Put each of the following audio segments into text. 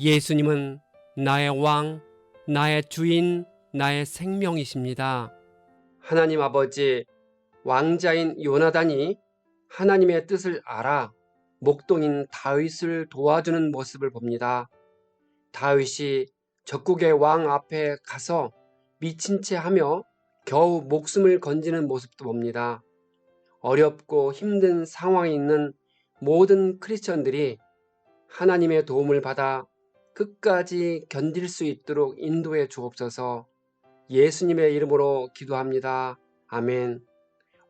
예수님은 나의 왕, 나의 주인, 나의 생명이십니다. 하나님 아버지, 왕자인 요나단이 하나님의 뜻을 알아 목동인 다윗을 도와주는 모습을 봅니다. 다윗이 적국의 왕 앞에 가서 미친 채 하며 겨우 목숨을 건지는 모습도 봅니다. 어렵고 힘든 상황에 있는 모든 크리스천들이 하나님의 도움을 받아 끝까지 견딜 수 있도록 인도해 주옵소서. 예수님의 이름으로 기도합니다. 아멘.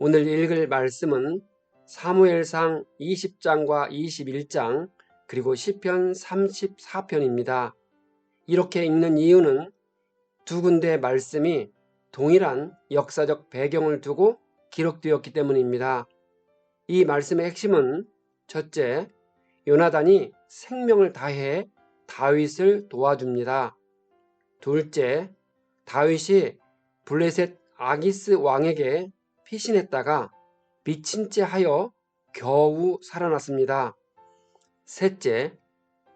오늘 읽을 말씀은 사무엘상 20장과 21장 그리고 시편 34편입니다. 이렇게 읽는 이유는 두 군데의 말씀이 동일한 역사적 배경을 두고 기록되었기 때문입니다. 이 말씀의 핵심은 첫째, 요나단이 생명을 다해 다윗을 도와줍니다. 둘째, 다윗이 블레셋 아기스 왕에게 피신했다가 미친 채 하여 겨우 살아났습니다. 셋째,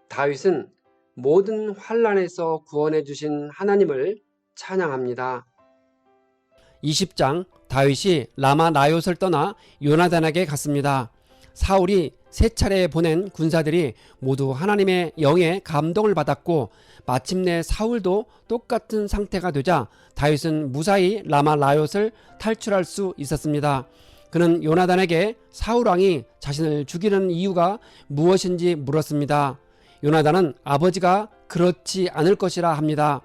다윗은 모든 환난에서 구원해 주신 하나님을 찬양합니다. 20장 다윗이 라마 나요스를 떠나 요나단에게 갔습니다. 사울이 세 차례 보낸 군사들이 모두 하나님의 영에 감동을 받았고 마침내 사울도 똑같은 상태가 되자 다윗은 무사히 라마 나요스를 탈출할 수 있었습니다. 그는 요나단에게 사울 왕이 자신을 죽이는 이유가 무엇인지 물었습니다. 요나단은 아버지가 그렇지 않을 것이라 합니다.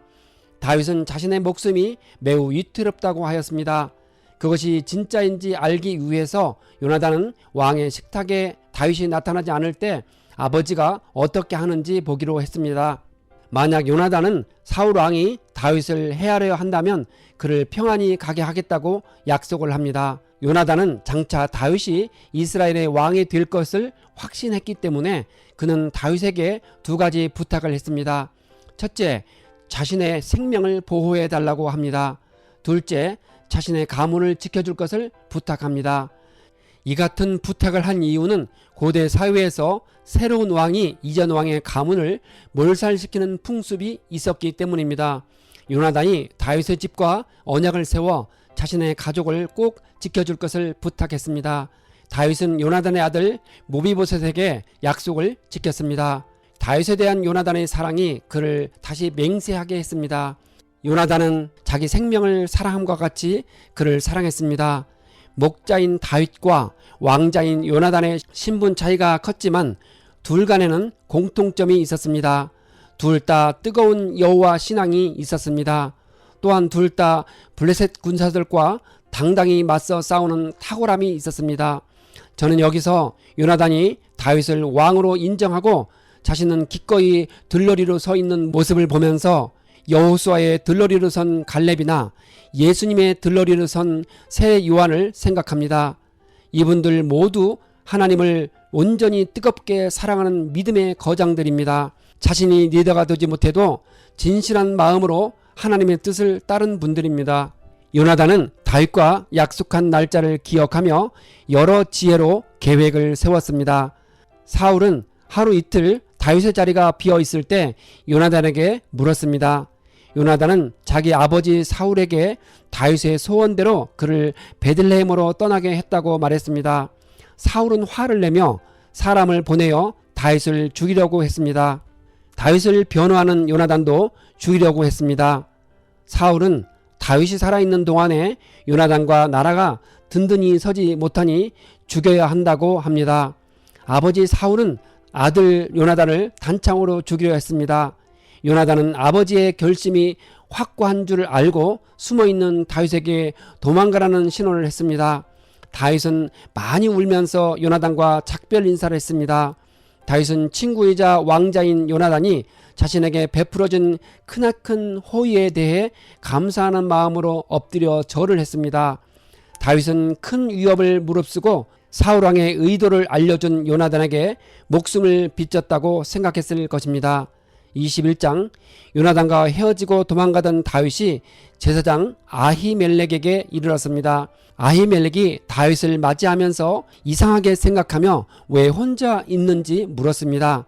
다윗은 자신의 목숨이 매우 위태롭다고 하였습니다. 그것이 진짜인지 알기 위해서 요나단은 왕의 식탁에 다윗이 나타나지 않을 때 아버지가 어떻게 하는지 보기로 했습니다. 만약 요나단은 사울 왕이 다윗을 해하려 한다면 그를 평안히 가게 하겠다고 약속을 합니다. 요나단은 장차 다윗이 이스라엘의 왕이 될 것을 확신했기 때문에 그는 다윗에게 두 가지 부탁을 했습니다. 첫째, 자신의 생명을 보호해 달라고 합니다. 둘째, 자신의 가문을 지켜줄 것을 부탁합니다. 이 같은 부탁을 한 이유는 고대 사회에서 새로운 왕이 이전 왕의 가문을 몰살시키는 풍습이 있었기 때문입니다. 요나단이 다윗의 집과 언약을 세워 자신의 가족을 꼭 지켜줄 것을 부탁했습니다. 다윗은 요나단의 아들 모비보셋에게 약속을 지켰습니다. 다윗에 대한 요나단의 사랑이 그를 다시 맹세하게 했습니다. 요나단은 자기 생명을 사랑함과 같이 그를 사랑했습니다. 목자인 다윗과 왕자인 요나단의 신분 차이가 컸지만 둘 간에는 공통점이 있었습니다. 둘 다 뜨거운 여호와 신앙이 있었습니다. 또한 둘 다 블레셋 군사들과 당당히 맞서 싸우는 탁월함이 있었습니다. 저는 여기서 요나단이 다윗을 왕으로 인정하고 자신은 기꺼이 들러리로 서 있는 모습을 보면서 여호수아의 들러리로 선 갈렙이나 예수님의 들러리로 선 새 요한을 생각합니다. 이분들 모두 하나님을 온전히 뜨겁게 사랑하는 믿음의 거장들입니다. 자신이 리더가 되지 못해도 진실한 마음으로 하나님의 뜻을 따른 분들입니다. 요나단은 다윗과 약속한 날짜를 기억하며 여러 지혜로 계획을 세웠습니다. 사울은 하루 이틀 다윗의 자리가 비어 있을 때 요나단에게 물었습니다. 요나단은 자기 아버지 사울에게 다윗의 소원대로 그를 베들레헴으로 떠나게 했다고 말했습니다. 사울은 화를 내며 사람을 보내어 다윗을 죽이려고 했습니다. 다윗을 변호하는 요나단도 죽이려고 했습니다. 사울은 다윗이 살아있는 동안에 요나단과 나라가 든든히 서지 못하니 죽여야 한다고 합니다. 아버지 사울은 아들 요나단을 단창으로 죽이려 했습니다. 요나단은 아버지의 결심이 확고한 줄 알고 숨어있는 다윗에게 도망가라는 신호를 했습니다. 다윗은 많이 울면서 요나단과 작별 인사를 했습니다. 다윗은 친구이자 왕자인 요나단이 자신에게 베풀어준 크나큰 호의에 대해 감사하는 마음으로 엎드려 절을 했습니다. 다윗은 큰 위협을 무릅쓰고 사울왕의 의도를 알려준 요나단에게 목숨을 비쳤다고 생각했을 것입니다. 21장 요나단과 헤어지고 도망가던 다윗이 제사장 아히멜렉에게 이르렀습니다. 아히멜렉이 다윗을 맞이하면서 이상하게 생각하며 왜 혼자 있는지 물었습니다.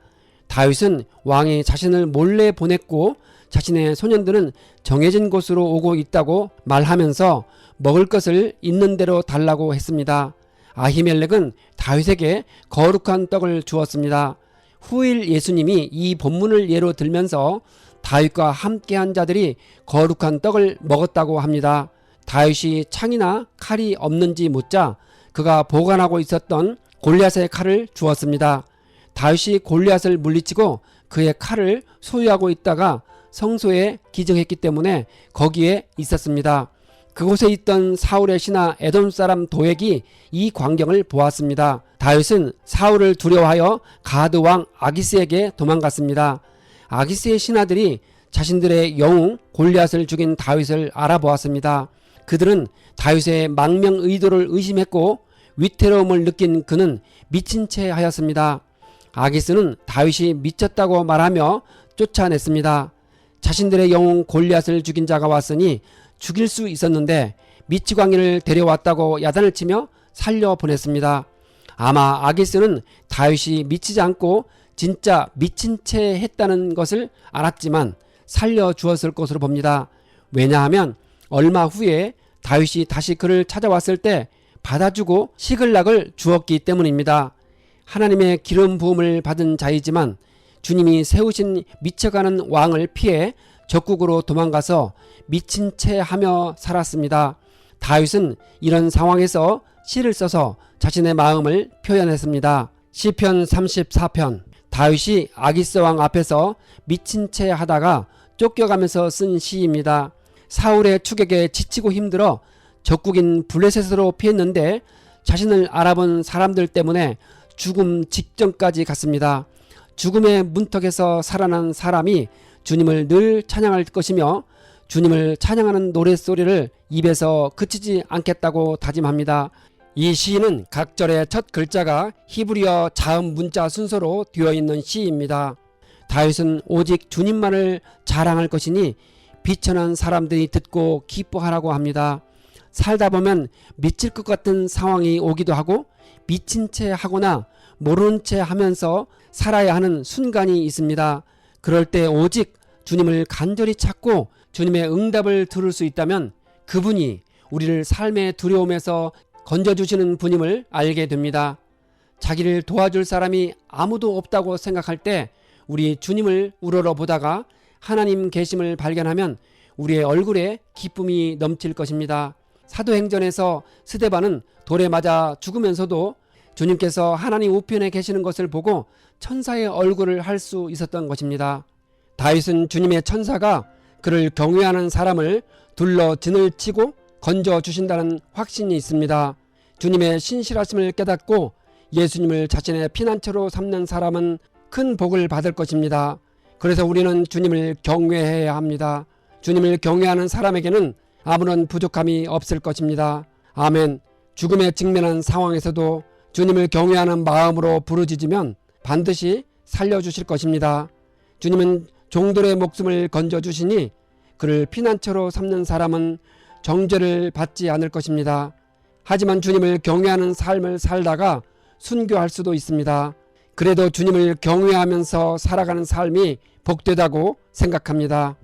다윗은 왕이 자신을 몰래 보냈고 자신의 소년들은 정해진 곳으로 오고 있다고 말하면서 먹을 것을 있는 대로 달라고 했습니다. 아히멜렉은 다윗에게 거룩한 떡을 주었습니다. 후일 예수님이 이 본문을 예로 들면서 다윗과 함께한 자들이 거룩한 떡을 먹었다고 합니다. 다윗이 창이나 칼이 없는지 묻자 그가 보관하고 있었던 골리앗의 칼을 주었습니다. 다윗이 골리앗을 물리치고 그의 칼을 소유하고 있다가 성소에 기증했기 때문에 거기에 있었습니다. 그곳에 있던 사울의 신하 에돔 사람 도액이 이 광경을 보았습니다. 다윗은 사울을 두려워하여 가드 왕 아기스에게 도망갔습니다. 아기스의 신하들이 자신들의 영웅 골리앗을 죽인 다윗을 알아보았습니다. 그들은 다윗의 망명 의도를 의심했고 위태로움을 느낀 그는 미친 채 하였습니다. 아기스는 다윗이 미쳤다고 말하며 쫓아냈습니다. 자신들의 영웅 골리앗을 죽인 자가 왔으니 죽일 수 있었는데 미치광이를 데려왔다고 야단을 치며 살려보냈습니다. 아마 아기스는 다윗이 미치지 않고 진짜 미친 채 했다는 것을 알았지만 살려주었을 것으로 봅니다. 왜냐하면 얼마 후에 다윗이 다시 그를 찾아왔을 때 받아주고 시글락을 주었기 때문입니다. 하나님의 기름 부음을 받은 자이지만 주님이 세우신 미쳐가는 왕을 피해 적국으로 도망가서 미친 채 하며 살았습니다. 다윗은 이런 상황에서 시를 써서 자신의 마음을 표현했습니다. 시편 34편. 다윗이 아기스 왕 앞에서 미친 채 하다가 쫓겨가면서 쓴 시입니다. 사울의 추격에 지치고 힘들어 적국인 블레셋으로 피했는데 자신을 알아본 사람들 때문에 죽음 직전까지 갔습니다. 죽음의 문턱에서 살아난 사람이 주님을 늘 찬양할 것이며 주님을 찬양하는 노랫소리를 입에서 그치지 않겠다고 다짐합니다. 이 시는 각 절의 첫 글자가 히브리어 자음 문자 순서로 되어 있는 시입니다. 다윗은 오직 주님만을 자랑할 것이니 비천한 사람들이 듣고 기뻐하라고 합니다. 살다 보면 미칠 것 같은 상황이 오기도 하고 미친 채 하거나 모르는 채 하면서 살아야 하는 순간이 있습니다. 그럴 때 오직 주님을 간절히 찾고 주님의 응답을 들을 수 있다면 그분이 우리를 삶의 두려움에서 건져주시는 분임을 알게 됩니다. 자기를 도와줄 사람이 아무도 없다고 생각할 때 우리 주님을 우러러 보다가 하나님 계심을 발견하면 우리의 얼굴에 기쁨이 넘칠 것입니다. 사도행전에서 스데반은 돌에 맞아 죽으면서도 주님께서 하나님 우편에 계시는 것을 보고 천사의 얼굴을 할 수 있었던 것입니다. 다윗은 주님의 천사가 그를 경외하는 사람을 둘러 진을 치고 건져주신다는 확신이 있습니다. 주님의 신실하심을 깨닫고 예수님을 자신의 피난처로 삼는 사람은 큰 복을 받을 것입니다. 그래서 우리는 주님을 경외해야 합니다. 주님을 경외하는 사람에게는 아무런 부족함이 없을 것입니다. 아멘. 죽음에 직면한 상황에서도 주님을 경외하는 마음으로 부르짖으면 반드시 살려주실 것입니다. 주님은 종들의 목숨을 건져주시니 그를 피난처로 삼는 사람은 정죄를 받지 않을 것입니다. 하지만 주님을 경외하는 삶을 살다가 순교할 수도 있습니다. 그래도 주님을 경외하면서 살아가는 삶이 복되다고 생각합니다.